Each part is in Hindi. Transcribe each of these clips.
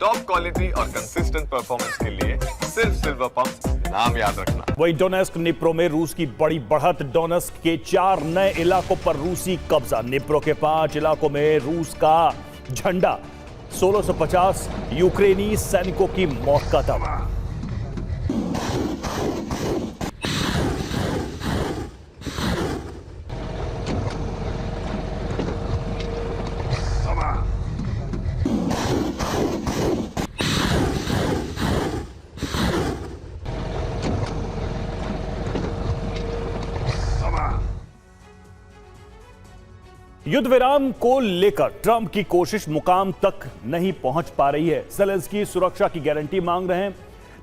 टॉप क्वालिटी और कंसिस्टेंट परफॉर्मेंस के लिए सिर्फ सिल्वर पंप नाम याद रखना। वहीं डोनेस्क निप्रो में रूस की बड़ी बढ़त। डोनेस्क के 4 नए इलाकों पर रूसी कब्जा। निप्रो के 5 इलाकों में रूस का झंडा। 1650 यूक्रेनी सैनिकों की मौत का दावा। युद्ध विराम को लेकर ट्रंप की कोशिश मुकाम तक नहीं पहुंच पा रही है। ज़ेलेंस्की सुरक्षा की गारंटी मांग रहे हैं,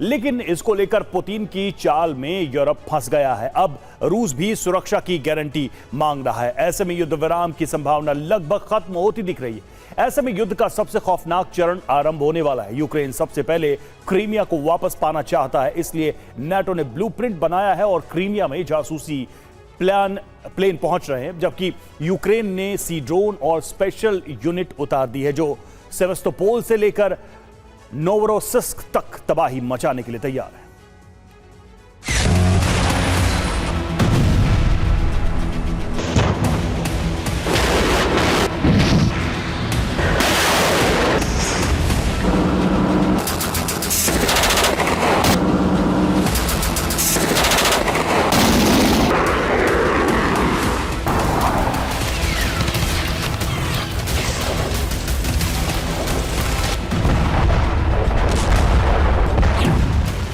लेकिन इसको लेकर पुतिन की चाल में यूरोप फंस गया है। अब रूस भी सुरक्षा की गारंटी मांग रहा है। ऐसे में युद्ध विराम की संभावना लगभग खत्म होती दिख रही है। ऐसे में युद्ध का सबसे खौफनाक चरण आरंभ होने वाला है। यूक्रेन सबसे पहले क्रीमिया को वापस पाना चाहता है, इसलिए नाटो ने ब्लूप्रिंट बनाया है और क्रीमिया में जासूसी प्लेन पहुंच रहे हैं, जबकि यूक्रेन ने सी ड्रोन और स्पेशल यूनिट उतार दी है, जो सेवास्तोपोल से लेकर नोवरोसिस्क तक तबाही मचाने के लिए तैयार है।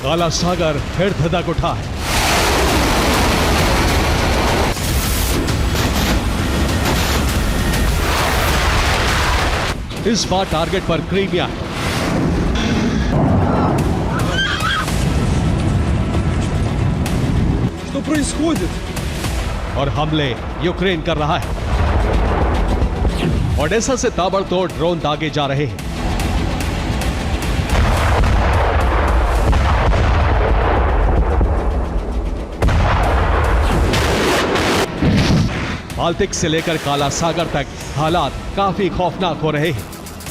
काला सागर फिर धधक उठा है। इस बार टारगेट पर क्रीमिया है। Что происходит? और हमले यूक्रेन कर रहा है। ओडेसा से ताबड़तोड़ ड्रोन दागे जा रहे हैं। बाल्टिक से लेकर काला सागर तक हालात काफी खौफनाक हो रहे हैं,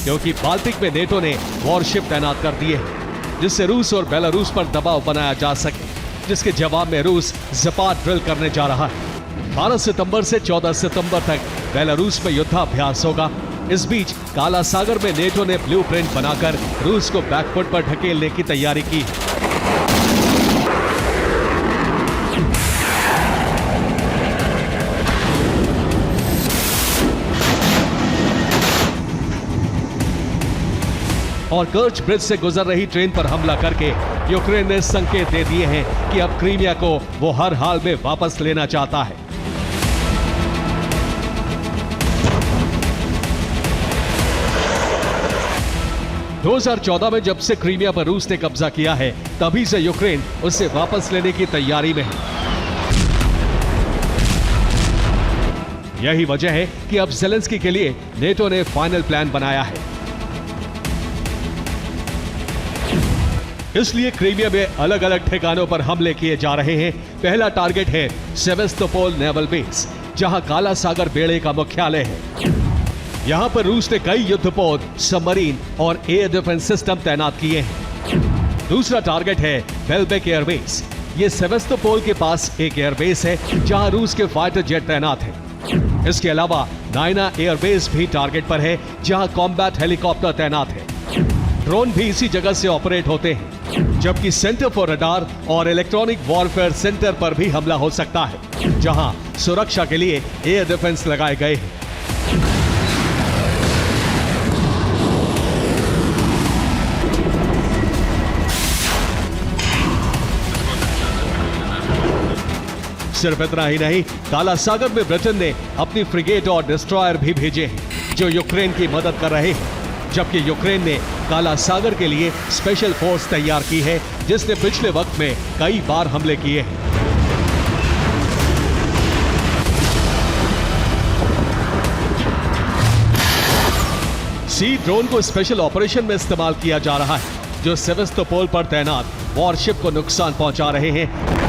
क्योंकि बाल्टिक में नेटो ने वॉरशिप तैनात कर दिए हैं, जिससे रूस और बेलारूस पर दबाव बनाया जा सके, जिसके जवाब में रूस ज़पाट ड्रिल करने जा रहा है। 12 सितंबर से 14 सितंबर तक बेलारूस में युद्धाभ्यास होगा। इस बीच काला सागर में नेटो ने ब्लूप्रिंट बनाकर रूस को बैकफुट पर ढकेलने की तैयारी की है। और कर्च ब्रिज से गुजर रही ट्रेन पर हमला करके यूक्रेन ने संकेत दे दिए हैं कि अब क्रीमिया को वो हर हाल में वापस लेना चाहता है। – 2014 में जब से क्रीमिया पर रूस ने कब्जा किया है, तभी से यूक्रेन उसे वापस लेने की तैयारी में है। यही वजह है कि अब ज़ेलेंस्की के लिए नेटो ने फाइनल प्लान बनाया है। इसलिए क्रीमिया में अलग अलग ठिकानों पर हमले किए जा रहे हैं। पहला टारगेट है सेवास्तोपोल नेवल बेस, जहां काला सागर बेड़े का मुख्यालय है। यहां पर रूस ने कई युद्धपोत, सबमरीन और एयर डिफेंस सिस्टम तैनात किए हैं। दूसरा टारगेट है बेल्बेक एयरबेस। ये सेवास्तोपोल के पास एक एयरबेस है, जहां रूस के फाइटर जेट तैनात हैं। इसके अलावा नाइना एयरबेस भी टारगेट पर है, जहां कॉम्बैट हेलीकॉप्टर तैनात है। ड्रोन भी इसी जगह से ऑपरेट होते हैं, जबकि सेंटर फॉर रडार और इलेक्ट्रॉनिक वॉरफेयर सेंटर पर भी हमला हो सकता है, जहां सुरक्षा के लिए एयर डिफेंस लगाए गए हैं। सिर्फ इतना ही नहीं, काला सागर में ब्रिटेन ने अपनी फ्रिगेट और डिस्ट्रॉयर भी भेजे हैं, जो यूक्रेन की मदद कर रहे हैं, जबकि यूक्रेन ने काला सागर के लिए स्पेशल फोर्स तैयार की है, जिसने पिछले वक्त में कई बार हमले किए हैं। सी ड्रोन को स्पेशल ऑपरेशन में इस्तेमाल किया जा रहा है, जो सेवास्तोपोल पर तैनात वॉरशिप को नुकसान पहुंचा रहे हैं।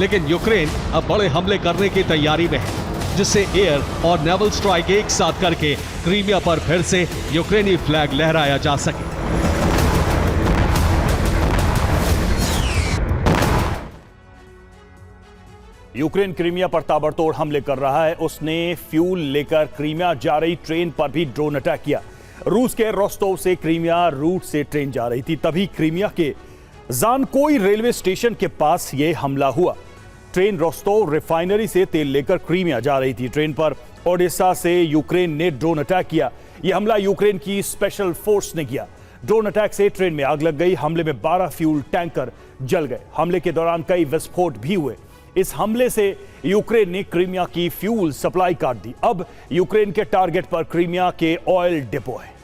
लेकिन यूक्रेन अब बड़े हमले करने की तैयारी में है, जिससे एयर और नेवल स्ट्राइक एक साथ करके क्रीमिया पर फिर से यूक्रेनी फ्लैग लहराया जा सके। यूक्रेन क्रीमिया पर ताबड़तोड़ हमले कर रहा है। उसने फ्यूल लेकर क्रीमिया जा रही ट्रेन पर भी ड्रोन अटैक किया। रूस के रोस्टोव से क्रीमिया रूट से ट्रेन जा रही थी, तभी क्रीमिया के जानकोई रेलवे स्टेशन के पास यह हमला हुआ। ट्रेन रोस्टोव रिफाइनरी से तेल लेकर क्रीमिया जा रही थी। ट्रेन पर ओडिशा से यूक्रेन ने ड्रोन अटैक किया। यह हमला यूक्रेन की स्पेशल फोर्स ने किया। ड्रोन अटैक से ट्रेन में आग लग गई। हमले में 12 फ्यूल टैंकर जल गए। हमले के दौरान कई विस्फोट भी हुए। इस हमले से यूक्रेन ने क्रीमिया की फ्यूल सप्लाई काट दी। अब यूक्रेन के टारगेट पर क्रीमिया के ऑयल डिपो है।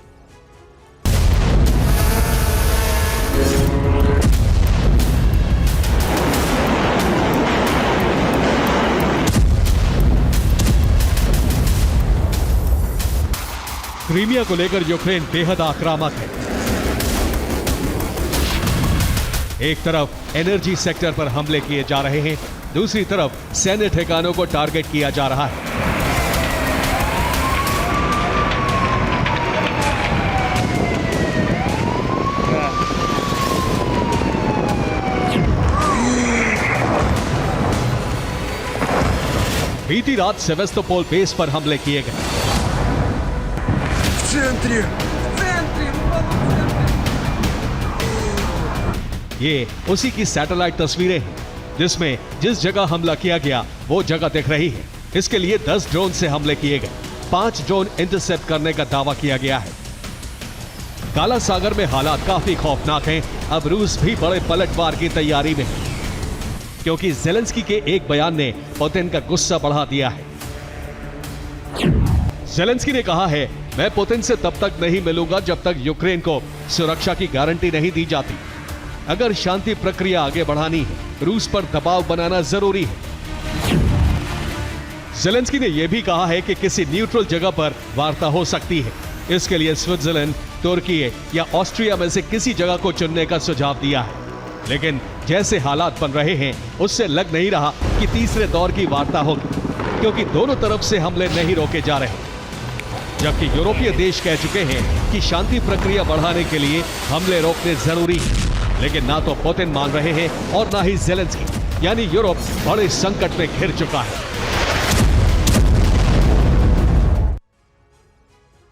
क्रीमिया को लेकर यूक्रेन बेहद आक्रामक है। एक तरफ एनर्जी सेक्टर पर हमले किए जा रहे हैं, दूसरी तरफ सैन्य ठिकानों को टारगेट किया जा रहा है। बीती रात सेवेस्तोपोल बेस पर हमले किए गए। ये उसी की सैटेलाइट तस्वीरें हैं, जिसमें जिस जगह हमला किया गया वो जगह दिख रही है। इसके लिए 10 ड्रोन से हमले किए गए। 5 ड्रोन इंटरसेप्ट करने का दावा किया गया है। काला सागर में हालात काफी खौफनाक हैं। अब रूस भी बड़े पलटवार की तैयारी में है, क्योंकि ज़ेलेंस्की के एक बयान ने पुतिन का गुस्सा बढ़ा दिया है। ज़ेलेंस्की ने कहा है, मैं पुतिन से तब तक नहीं मिलूंगा जब तक यूक्रेन को सुरक्षा की गारंटी नहीं दी जाती। अगर शांति प्रक्रिया आगे बढ़ानी है, रूस पर दबाव बनाना जरूरी है। ज़ेलेंस्की ने यह भी कहा है कि किसी न्यूट्रल जगह पर वार्ता हो सकती है। इसके लिए स्विट्जरलैंड, तुर्की या ऑस्ट्रिया में से किसी जगह को चुनने का सुझाव दिया है। लेकिन जैसे हालात बन रहे हैं, उससे लग नहीं रहा कि तीसरे दौर की वार्ता होगी, क्योंकि दोनों तरफ से हमले नहीं रोके जा रहे। जबकि यूरोपीय देश कह चुके हैं कि शांति प्रक्रिया बढ़ाने के लिए हमले रोकने जरूरी है। लेकिन ना तो पुतिन मान रहे हैं और ना ही ज़ेलेंस्की, यानी यूरोप बड़े संकट में घिर चुका है।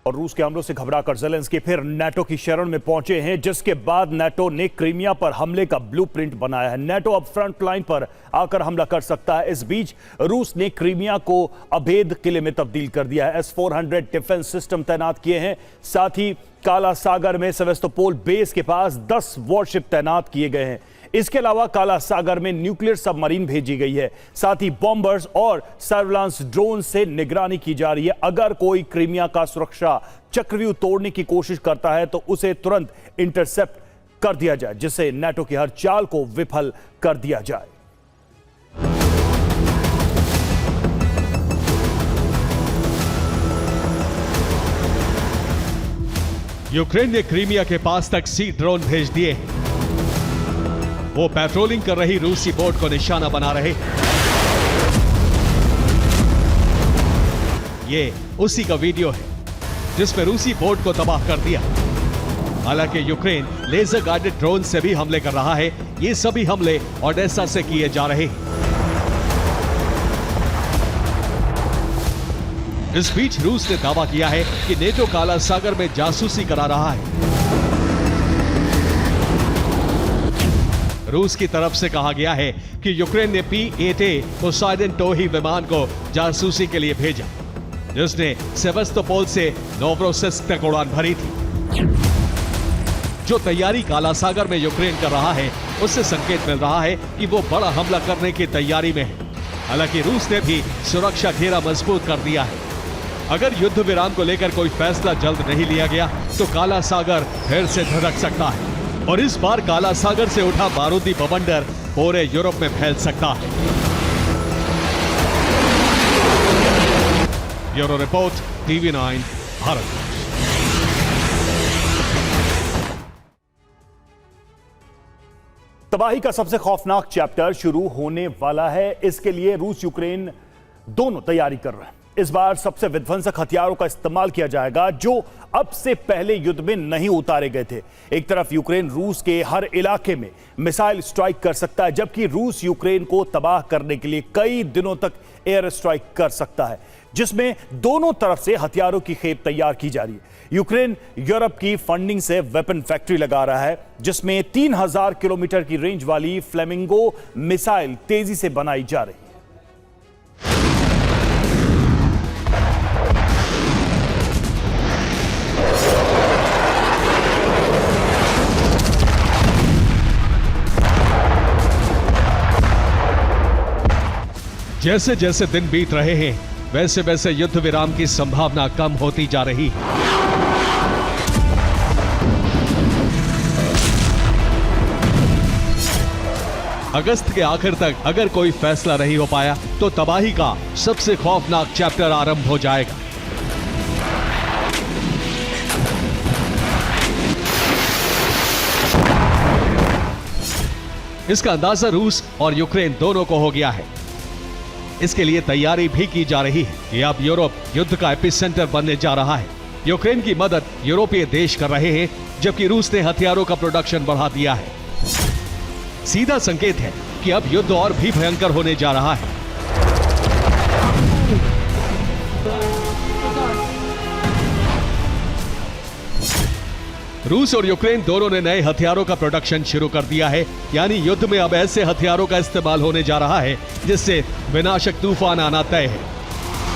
और रूस के हमलों से घबराकर ज़ेलेंस्की फिर नाटो की शरण में पहुंचे हैं, जिसके बाद नाटो ने क्रीमिया पर हमले का ब्लूप्रिंट बनाया है। नाटो अब फ्रंट लाइन पर आकर हमला कर सकता है। इस बीच रूस ने क्रीमिया को अभेद किले में तब्दील कर दिया है। S-400 डिफेंस सिस्टम तैनात किए हैं। साथ ही काला सागर में सेवेस्तोपोल बेस के पास 10 वॉरशिप तैनात किए गए हैं। इसके अलावा काला सागर में न्यूक्लियर सबमरीन भेजी गई है। साथ ही बॉम्बर्स और सर्विलांस ड्रोन से निगरानी की जा रही है। अगर कोई क्रीमिया का सुरक्षा चक्रव्यूह तोड़ने की कोशिश करता है तो उसे तुरंत इंटरसेप्ट कर दिया जाए, जिससे नाटो की हर चाल को विफल कर दिया जाए। यूक्रेन ने क्रीमिया के पास तक सी ड्रोन भेज दिए हैं। वो पेट्रोलिंग कर रही रूसी बोट को निशाना बना रहे। ये उसी का वीडियो है जिसमें रूसी बोट को तबाह कर दिया। हालांकि यूक्रेन लेजर गाइडेड ड्रोन से भी हमले कर रहा है। ये सभी हमले ओडेसा से किए जा रहे हैं। इस बीच रूस ने दावा किया है कि नेटो काला सागर में जासूसी करा रहा है। रूस की तरफ से कहा गया है कि यूक्रेन ने P-8A पोसाइडन टोही विमान को जासूसी के लिए भेजा, जिसने सेवेस्तोपोल से नोवरोसिस्क तक उड़ान भरी थी। जो तैयारी काला सागर में यूक्रेन कर रहा है, उससे संकेत मिल रहा है कि वो बड़ा हमला करने की तैयारी में है। हालांकि रूस ने भी सुरक्षा घेरा मजबूत कर दिया है। अगर युद्ध विराम को लेकर कोई फैसला जल्द नहीं लिया गया तो काला सागर फिर से धधक सकता है, और इस बार काला सागर से उठा बारूदी बवंडर पूरे यूरोप में फैल सकता है। Bureau report, TV9 Bharat. तबाही का सबसे खौफनाक चैप्टर शुरू होने वाला है। इसके लिए रूस यूक्रेन दोनों तैयारी कर रहे हैं। इस बार सबसे विध्वंसक हथियारों का इस्तेमाल किया जाएगा जो अब से पहले युद्ध में नहीं उतारे गए थे। एक तरफ यूक्रेन रूस के हर इलाके में मिसाइल स्ट्राइक कर सकता है, जबकि रूस यूक्रेन को तबाह करने के लिए कई दिनों तक एयर स्ट्राइक कर सकता है, जिसमें दोनों तरफ से हथियारों की खेप तैयार की जा रही है। यूक्रेन यूरोप की फंडिंग से वेपन फैक्ट्री लगा रहा है, जिसमें 3000 किलोमीटर की रेंज वाली फ्लेमिंगो मिसाइल तेजी से बनाई जा रही है। जैसे जैसे दिन बीत रहे हैं, वैसे वैसे युद्ध विराम की संभावना कम होती जा रही है। अगस्त के आखिर तक अगर कोई फैसला नहीं हो पाया तो तबाही का सबसे खौफनाक चैप्टर आरंभ हो जाएगा। इसका अंदाजा रूस और यूक्रेन दोनों को हो गया है। इसके लिए तैयारी भी की जा रही है कि अब यूरोप युद्ध का एपिसेंटर बनने जा रहा है। यूक्रेन की मदद यूरोपीय देश कर रहे हैं, जबकि रूस ने हथियारों का प्रोडक्शन बढ़ा दिया है। सीधा संकेत है कि अब युद्ध और भी भयंकर होने जा रहा है। रूस और यूक्रेन दोनों ने नए हथियारों का प्रोडक्शन शुरू कर दिया है, यानी युद्ध में अब ऐसे हथियारों का इस्तेमाल होने जा रहा है जिससे विनाशक तूफान आना तय है।